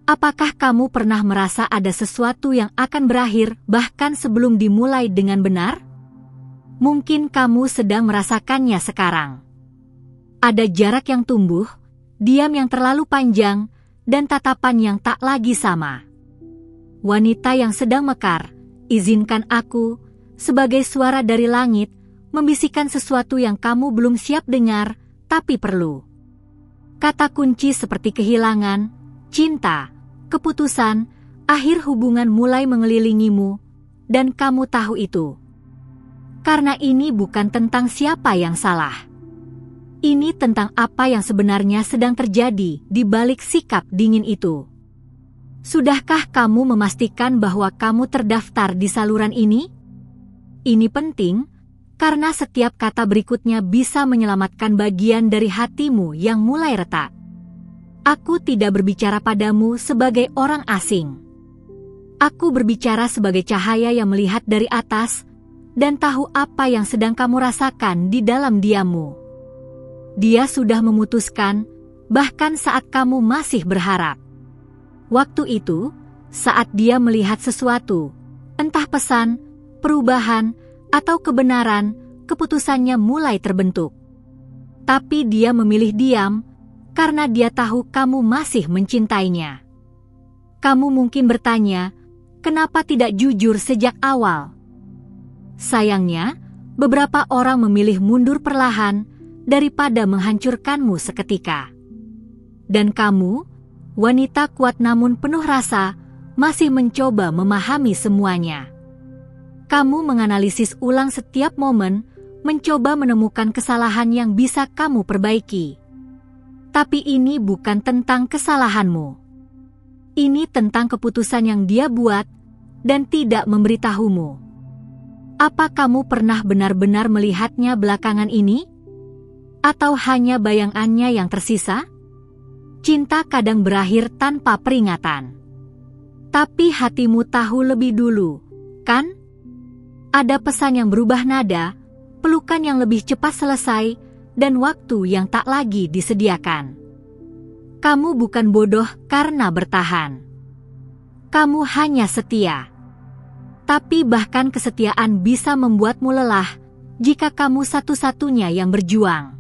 Apakah kamu pernah merasa ada sesuatu yang akan berakhir bahkan sebelum dimulai dengan benar? Mungkin kamu sedang merasakannya sekarang. Ada jarak yang tumbuh, diam yang terlalu panjang, dan tatapan yang tak lagi sama. Wanita yang sedang mekar, izinkan aku, sebagai suara dari langit, membisikkan sesuatu yang kamu belum siap dengar, tapi perlu. Kata kunci seperti kehilangan, cinta, keputusan, akhir hubungan mulai mengelilingimu, dan kamu tahu itu. Karena ini bukan tentang siapa yang salah. Ini tentang apa yang sebenarnya sedang terjadi di balik sikap dingin itu. Sudahkah kamu memastikan bahwa kamu terdaftar di saluran ini? Ini penting, karena setiap kata berikutnya bisa menyelamatkan bagian dari hatimu yang mulai retak. Aku tidak berbicara padamu sebagai orang asing. Aku berbicara sebagai cahaya yang melihat dari atas dan tahu apa yang sedang kamu rasakan di dalam diammu. Dia sudah memutuskan, bahkan saat kamu masih berharap. Waktu itu, saat dia melihat sesuatu, entah pesan, perubahan, atau kebenaran, keputusannya mulai terbentuk. Tapi dia memilih diam, karena dia tahu kamu masih mencintainya. Kamu mungkin bertanya, kenapa tidak jujur sejak awal? Sayangnya, beberapa orang memilih mundur perlahan daripada menghancurkanmu seketika. Dan kamu, wanita kuat namun penuh rasa, masih mencoba memahami semuanya. Kamu menganalisis ulang setiap momen, mencoba menemukan kesalahan yang bisa kamu perbaiki. Tapi ini bukan tentang kesalahanmu. Ini tentang keputusan yang dia buat dan tidak memberitahumu. Apa kamu pernah benar-benar melihatnya belakangan ini? Atau hanya bayangannya yang tersisa? Cinta kadang berakhir tanpa peringatan. Tapi hatimu tahu lebih dulu, kan? Ada pesan yang berubah nada, pelukan yang lebih cepat selesai, dan waktu yang tak lagi disediakan. Kamu bukan bodoh karena bertahan. Kamu hanya setia. Tapi bahkan kesetiaan bisa membuatmu lelah jika kamu satu-satunya yang berjuang.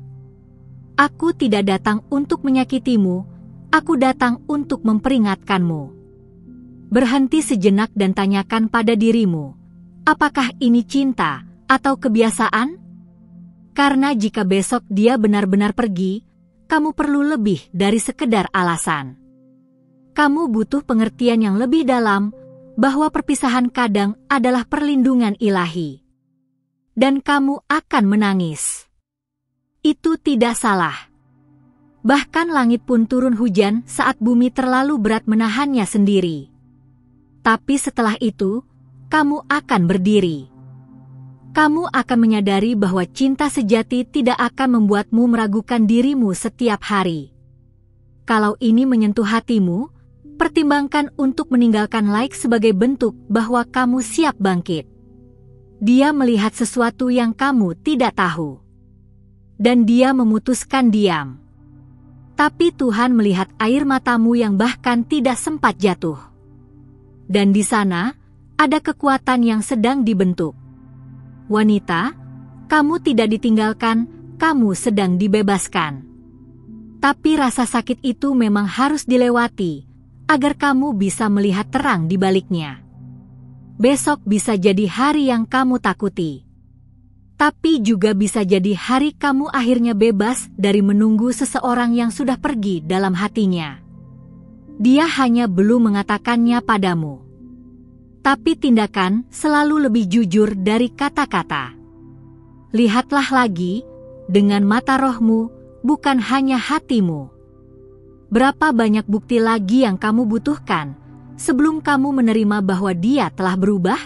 Aku tidak datang untuk menyakitimu, aku datang untuk memperingatkanmu. Berhenti sejenak dan tanyakan pada dirimu, apakah ini cinta atau kebiasaan? Karena jika besok dia benar-benar pergi, kamu perlu lebih dari sekedar alasan. Kamu butuh pengertian yang lebih dalam bahwa perpisahan kadang adalah perlindungan ilahi. Dan kamu akan menangis. Itu tidak salah. Bahkan langit pun turun hujan saat bumi terlalu berat menahannya sendiri. Tapi setelah itu, kamu akan berdiri. Kamu akan menyadari bahwa cinta sejati tidak akan membuatmu meragukan dirimu setiap hari. Kalau ini menyentuh hatimu, pertimbangkan untuk meninggalkan like sebagai bentuk bahwa kamu siap bangkit. Dia melihat sesuatu yang kamu tidak tahu. Dan dia memutuskan diam. Tapi Tuhan melihat air matamu yang bahkan tidak sempat jatuh. Dan di sana, ada kekuatan yang sedang dibentuk. Wanita, kamu tidak ditinggalkan, kamu sedang dibebaskan. Tapi rasa sakit itu memang harus dilewati, agar kamu bisa melihat terang di baliknya. Besok bisa jadi hari yang kamu takuti. Tapi juga bisa jadi hari kamu akhirnya bebas dari menunggu seseorang yang sudah pergi dalam hatinya. Dia hanya belum mengatakannya padamu. Tapi tindakan selalu lebih jujur dari kata-kata. Lihatlah lagi, dengan mata rohmu, bukan hanya hatimu. Berapa banyak bukti lagi yang kamu butuhkan sebelum kamu menerima bahwa dia telah berubah?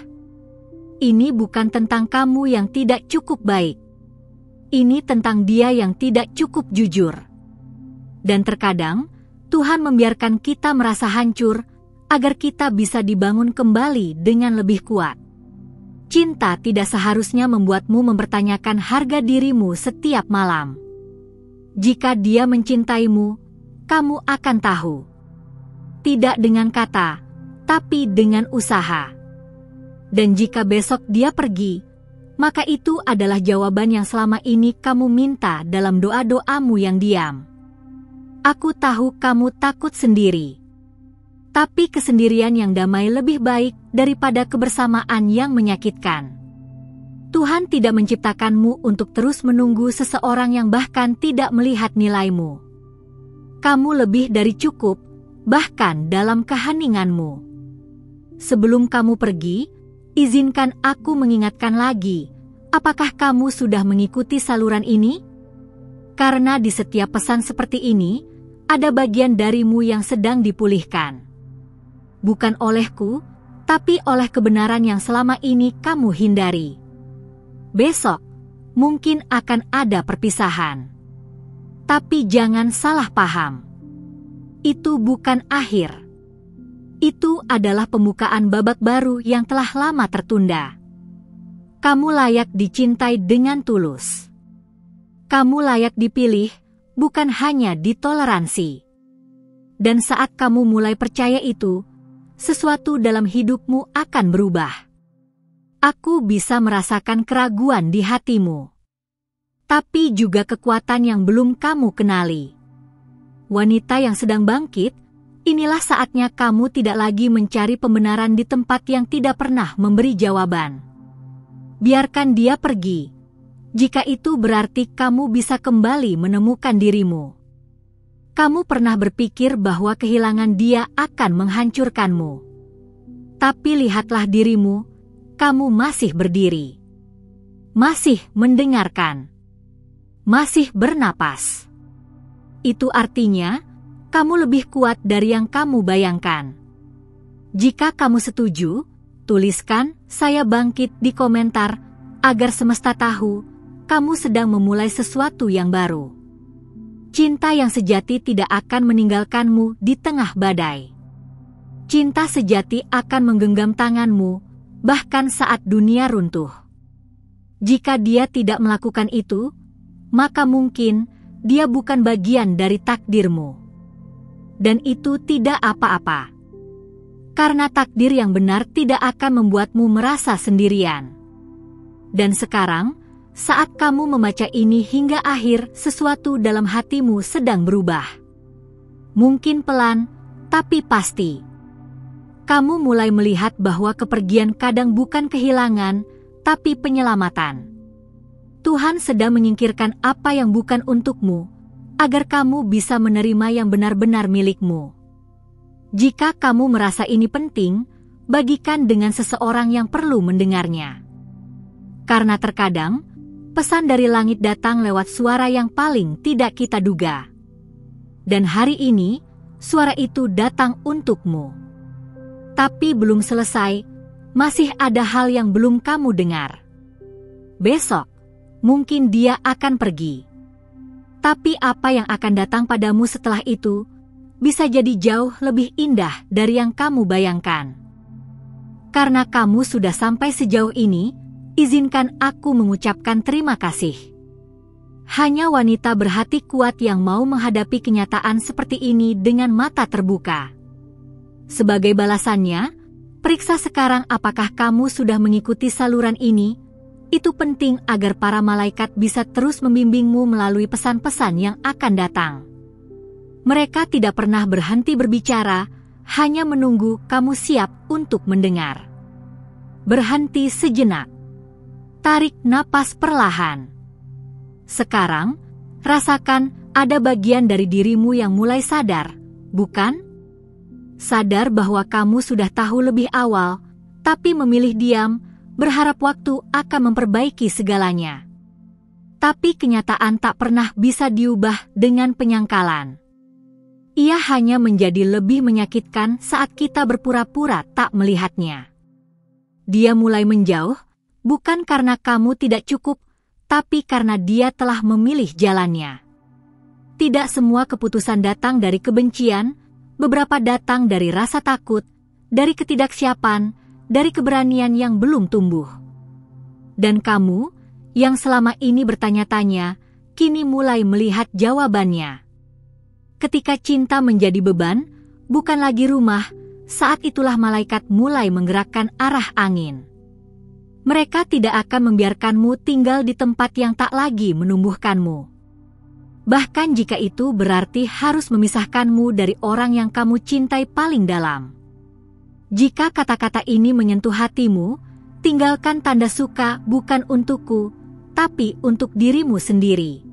Ini bukan tentang kamu yang tidak cukup baik. Ini tentang dia yang tidak cukup jujur. Dan terkadang, Tuhan membiarkan kita merasa hancur, agar kita bisa dibangun kembali dengan lebih kuat. Cinta tidak seharusnya membuatmu mempertanyakan harga dirimu setiap malam. Jika dia mencintaimu, kamu akan tahu. tidak dengan kata, tapi dengan usaha. Dan jika besok dia pergi, maka itu adalah jawaban yang selama ini kamu minta dalam doa-doamu yang diam. Aku tahu kamu takut sendiri. Tapi kesendirian yang damai lebih baik daripada kebersamaan yang menyakitkan. Tuhan tidak menciptakanmu untuk terus menunggu seseorang yang bahkan tidak melihat nilaimu. Kamu lebih dari cukup, bahkan dalam keheninganmu. Sebelum kamu pergi, izinkan aku mengingatkan lagi, apakah kamu sudah mengikuti saluran ini? Karena di setiap pesan seperti ini, ada bagian darimu yang sedang dipulihkan. Bukan olehku, tapi oleh kebenaran yang selama ini kamu hindari. Besok, mungkin akan ada perpisahan. Tapi jangan salah paham. Itu bukan akhir. Itu adalah pembukaan babak baru yang telah lama tertunda. Kamu layak dicintai dengan tulus. Kamu layak dipilih, bukan hanya ditoleransi. Dan saat kamu mulai percaya itu, sesuatu dalam hidupmu akan berubah. Aku bisa merasakan keraguan di hatimu. Tapi juga kekuatan yang belum kamu kenali. Wanita yang sedang bangkit, inilah saatnya kamu tidak lagi mencari pembenaran di tempat yang tidak pernah memberi jawaban. Biarkan dia pergi. Jika itu berarti kamu bisa kembali menemukan dirimu. Kamu pernah berpikir bahwa kehilangan dia akan menghancurkanmu. Tapi lihatlah dirimu, kamu masih berdiri. Masih mendengarkan. Masih bernapas. Itu artinya, kamu lebih kuat dari yang kamu bayangkan. Jika kamu setuju, tuliskan "Saya bangkit" di komentar, agar semesta tahu, kamu sedang memulai sesuatu yang baru. Cinta yang sejati tidak akan meninggalkanmu di tengah badai. Cinta sejati akan menggenggam tanganmu, bahkan saat dunia runtuh. Jika dia tidak melakukan itu, maka mungkin dia bukan bagian dari takdirmu. Dan itu tidak apa-apa. Karena takdir yang benar tidak akan membuatmu merasa sendirian. Dan sekarang, saat kamu membaca ini hingga akhir, sesuatu dalam hatimu sedang berubah. Mungkin pelan, tapi pasti. Kamu mulai melihat bahwa kepergian kadang bukan kehilangan, tapi penyelamatan. Tuhan sedang menyingkirkan apa yang bukan untukmu, agar kamu bisa menerima yang benar-benar milikmu. Jika kamu merasa ini penting, bagikan dengan seseorang yang perlu mendengarnya. Karena terkadang, pesan dari langit datang lewat suara yang paling tidak kita duga. Dan hari ini, suara itu datang untukmu. Tapi belum selesai, masih ada hal yang belum kamu dengar. Besok, mungkin dia akan pergi. Tapi apa yang akan datang padamu setelah itu, bisa jadi jauh lebih indah dari yang kamu bayangkan. Karena kamu sudah sampai sejauh ini, izinkan aku mengucapkan terima kasih. Hanya wanita berhati kuat yang mau menghadapi kenyataan seperti ini dengan mata terbuka. Sebagai balasannya, periksa sekarang apakah kamu sudah mengikuti saluran ini. Itu penting agar para malaikat bisa terus membimbingmu melalui pesan-pesan yang akan datang. Mereka tidak pernah berhenti berbicara, hanya menunggu kamu siap untuk mendengar. Berhenti sejenak. Tarik napas perlahan. Sekarang, rasakan ada bagian dari dirimu yang mulai sadar, bukan? Sadar bahwa kamu sudah tahu lebih awal, tapi memilih diam, berharap waktu akan memperbaiki segalanya. Tapi kenyataan tak pernah bisa diubah dengan penyangkalan. Ia hanya menjadi lebih menyakitkan saat kita berpura-pura tak melihatnya. Dia mulai menjauh, bukan karena kamu tidak cukup, tapi karena dia telah memilih jalannya. Tidak semua keputusan datang dari kebencian, beberapa datang dari rasa takut, dari ketidaksiapan, dari keberanian yang belum tumbuh. Dan kamu, yang selama ini bertanya-tanya, kini mulai melihat jawabannya. Ketika cinta menjadi beban, bukan lagi rumah. Saat itulah malaikat mulai menggerakkan arah angin. Mereka tidak akan membiarkanmu tinggal di tempat yang tak lagi menumbuhkanmu. Bahkan jika itu berarti harus memisahkanmu dari orang yang kamu cintai paling dalam. Jika kata-kata ini menyentuh hatimu, tinggalkan tanda suka bukan untukku, tapi untuk dirimu sendiri.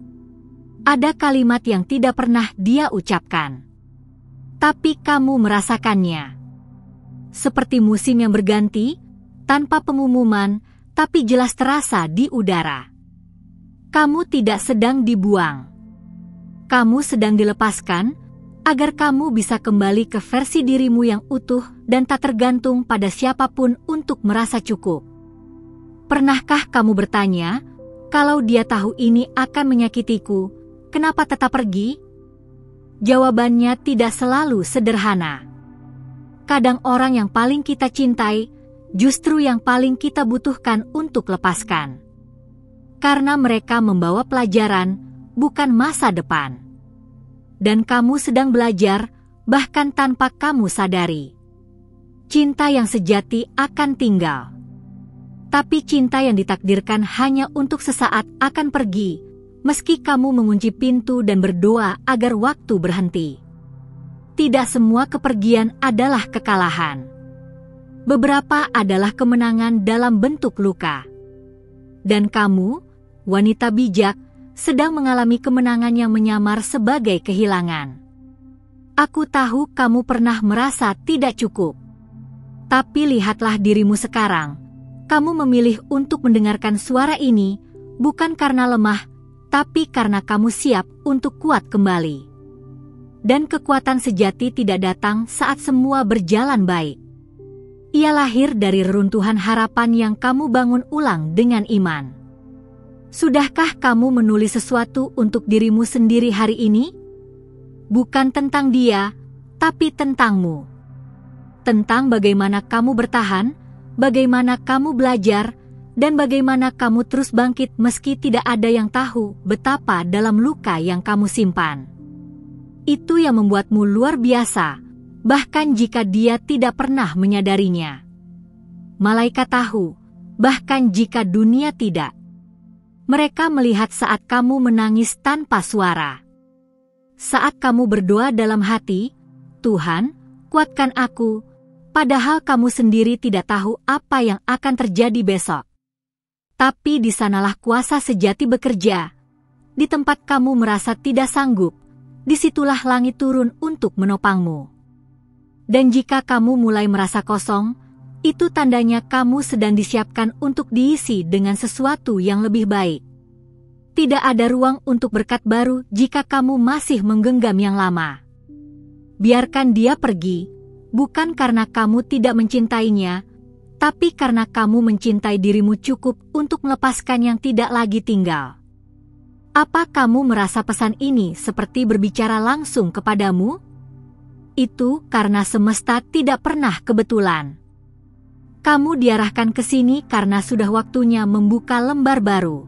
Ada kalimat yang tidak pernah dia ucapkan, tapi kamu merasakannya. Seperti musim yang berganti, tanpa pengumuman, tapi jelas terasa di udara. Kamu tidak sedang dibuang. Kamu sedang dilepaskan, agar kamu bisa kembali ke versi dirimu yang utuh dan tak tergantung pada siapapun untuk merasa cukup. Pernahkah kamu bertanya, kalau dia tahu ini akan menyakitiku, kenapa tetap pergi? Jawabannya tidak selalu sederhana. Kadang orang yang paling kita cintai, justru yang paling kita butuhkan untuk lepaskan. Karena mereka membawa pelajaran, bukan masa depan. Dan kamu sedang belajar, bahkan tanpa kamu sadari. Cinta yang sejati akan tinggal. Tapi cinta yang ditakdirkan hanya untuk sesaat akan pergi, meski kamu mengunci pintu dan berdoa agar waktu berhenti. Tidak semua kepergian adalah kekalahan. Beberapa adalah kemenangan dalam bentuk luka. Dan kamu, wanita bijak, sedang mengalami kemenangan yang menyamar sebagai kehilangan. Aku tahu kamu pernah merasa tidak cukup. Tapi lihatlah dirimu sekarang. Kamu memilih untuk mendengarkan suara ini, bukan karena lemah, tapi karena kamu siap untuk kuat kembali. Dan kekuatan sejati tidak datang saat semua berjalan baik. Ia lahir dari reruntuhan harapan yang kamu bangun ulang dengan iman. Sudahkah kamu menulis sesuatu untuk dirimu sendiri hari ini? Bukan tentang dia, tapi tentangmu. Tentang bagaimana kamu bertahan, bagaimana kamu belajar, dan bagaimana kamu terus bangkit meski tidak ada yang tahu betapa dalam luka yang kamu simpan. Itu yang membuatmu luar biasa, bahkan jika dia tidak pernah menyadarinya. Malaikat tahu, bahkan jika dunia tidak. Mereka melihat saat kamu menangis tanpa suara. Saat kamu berdoa dalam hati, Tuhan, kuatkan aku, padahal kamu sendiri tidak tahu apa yang akan terjadi besok. Tapi di sanalah kuasa sejati bekerja. Di tempat kamu merasa tidak sanggup, disitulah langit turun untuk menopangmu. Dan jika kamu mulai merasa kosong, itu tandanya kamu sedang disiapkan untuk diisi dengan sesuatu yang lebih baik. Tidak ada ruang untuk berkat baru jika kamu masih menggenggam yang lama. Biarkan dia pergi, bukan karena kamu tidak mencintainya, tapi karena kamu mencintai dirimu cukup untuk melepaskan yang tidak lagi tinggal. Apa kamu merasa pesan ini seperti berbicara langsung kepadamu? Itu karena semesta tidak pernah kebetulan. Kamu diarahkan ke sini karena sudah waktunya membuka lembar baru.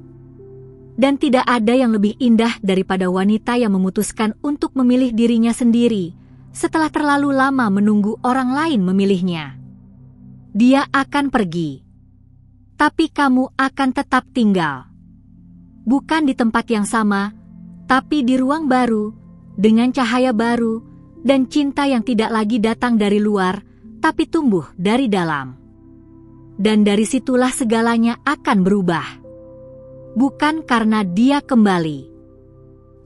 Dan tidak ada yang lebih indah daripada wanita yang memutuskan untuk memilih dirinya sendiri setelah terlalu lama menunggu orang lain memilihnya. Dia akan pergi, tapi kamu akan tetap tinggal. Bukan di tempat yang sama, tapi di ruang baru, dengan cahaya baru, dan cinta yang tidak lagi datang dari luar, tapi tumbuh dari dalam. Dan dari situlah segalanya akan berubah. Bukan karena dia kembali,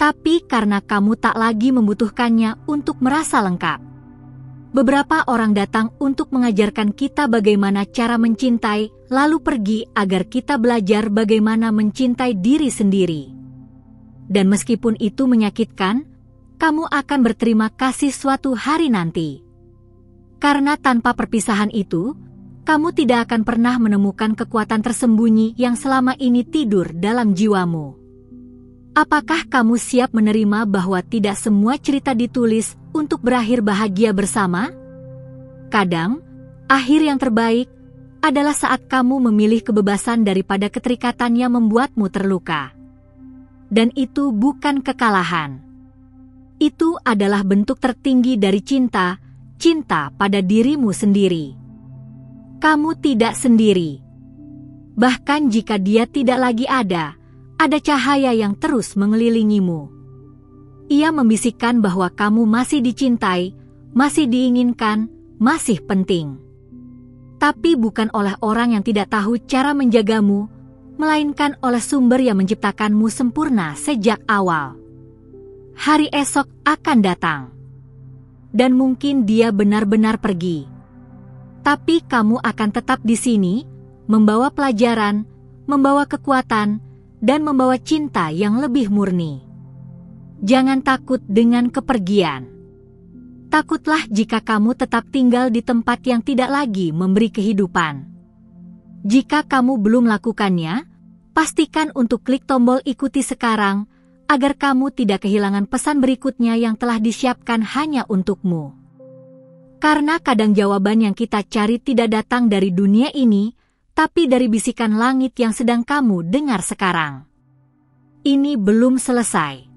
tapi karena kamu tak lagi membutuhkannya untuk merasa lengkap. Beberapa orang datang untuk mengajarkan kita bagaimana cara mencintai, lalu pergi agar kita belajar bagaimana mencintai diri sendiri. Dan meskipun itu menyakitkan, kamu akan berterima kasih suatu hari nanti. Karena tanpa perpisahan itu, kamu tidak akan pernah menemukan kekuatan tersembunyi yang selama ini tidur dalam jiwamu. Apakah kamu siap menerima bahwa tidak semua cerita ditulis untuk berakhir bahagia bersama? Kadang, akhir yang terbaik adalah saat kamu memilih kebebasan daripada keterikatan yang membuatmu terluka. Dan itu bukan kekalahan. Itu adalah bentuk tertinggi dari cinta cinta pada dirimu sendiri. Kamu tidak sendiri. Bahkan jika dia tidak lagi ada cahaya yang terus mengelilingimu. Ia membisikkan bahwa kamu masih dicintai, masih diinginkan, masih penting. Tapi bukan oleh orang yang tidak tahu cara menjagamu, melainkan oleh sumber yang menciptakanmu sempurna sejak awal. Hari esok akan datang. Dan mungkin dia benar-benar pergi. Tapi kamu akan tetap di sini, membawa pelajaran, membawa kekuatan, dan membawa cinta yang lebih murni. Jangan takut dengan kepergian. Takutlah jika kamu tetap tinggal di tempat yang tidak lagi memberi kehidupan. Jika kamu belum melakukannya, pastikan untuk klik tombol ikuti sekarang, agar kamu tidak kehilangan pesan berikutnya yang telah disiapkan hanya untukmu. Karena kadang jawaban yang kita cari tidak datang dari dunia ini, tapi dari bisikan langit yang sedang kamu dengar sekarang. Ini belum selesai.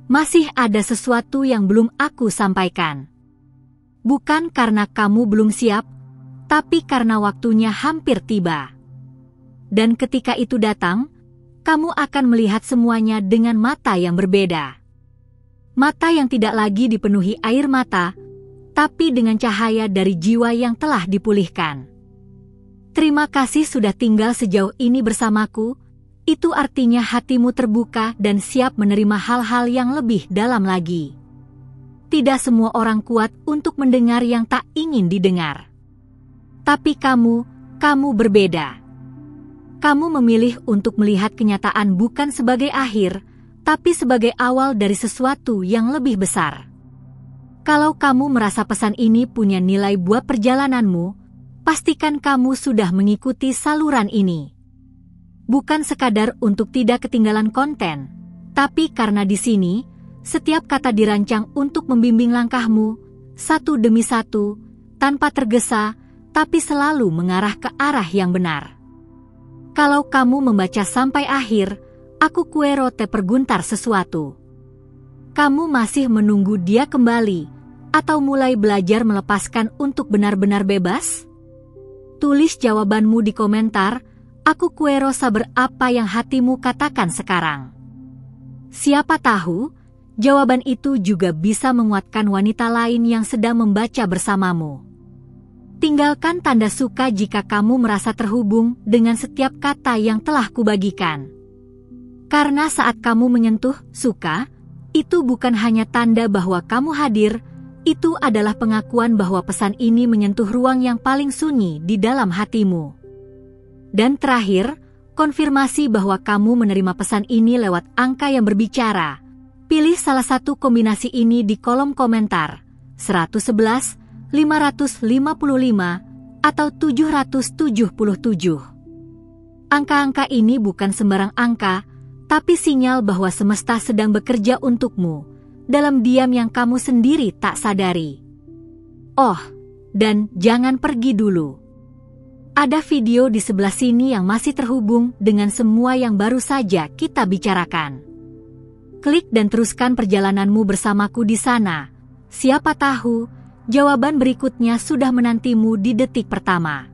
Masih ada sesuatu yang belum aku sampaikan. Bukan karena kamu belum siap, tapi karena waktunya hampir tiba. Dan ketika itu datang, kamu akan melihat semuanya dengan mata yang berbeda. Mata yang tidak lagi dipenuhi air mata, tapi dengan cahaya dari jiwa yang telah dipulihkan. Terima kasih sudah tinggal sejauh ini bersamaku. Itu artinya hatimu terbuka dan siap menerima hal-hal yang lebih dalam lagi. Tidak semua orang kuat untuk mendengar yang tak ingin didengar. Tapi kamu berbeda. Kamu memilih untuk melihat kenyataan bukan sebagai akhir, tapi sebagai awal dari sesuatu yang lebih besar. Kalau kamu merasa pesan ini punya nilai buat perjalananmu, pastikan kamu sudah mengikuti saluran ini. Bukan sekadar untuk tidak ketinggalan konten, tapi karena di sini, setiap kata dirancang untuk membimbing langkahmu, satu demi satu, tanpa tergesa, tapi selalu mengarah ke arah yang benar. Kalau kamu membaca sampai akhir, aku Quero te perguntar sesuatu. Kamu masih menunggu dia kembali, atau mulai belajar melepaskan untuk benar-benar bebas? Tulis jawabanmu di komentar, aku Quero sabar apa yang hatimu katakan sekarang. Siapa tahu, jawaban itu juga bisa menguatkan wanita lain yang sedang membaca bersamamu. Tinggalkan tanda suka jika kamu merasa terhubung dengan setiap kata yang telah kubagikan. Karena saat kamu menyentuh suka, itu bukan hanya tanda bahwa kamu hadir, itu adalah pengakuan bahwa pesan ini menyentuh ruang yang paling sunyi di dalam hatimu. Dan terakhir, konfirmasi bahwa kamu menerima pesan ini lewat angka yang berbicara. Pilih salah satu kombinasi ini di kolom komentar, 111, 555, atau 777. Angka-angka ini bukan sembarang angka, tapi sinyal bahwa semesta sedang bekerja untukmu, dalam diam yang kamu sendiri tak sadari. Oh, dan jangan pergi dulu. Ada video di sebelah sini yang masih terhubung dengan semua yang baru saja kita bicarakan. Klik dan teruskan perjalananmu bersamaku di sana. Siapa tahu, jawaban berikutnya sudah menantimu di detik pertama.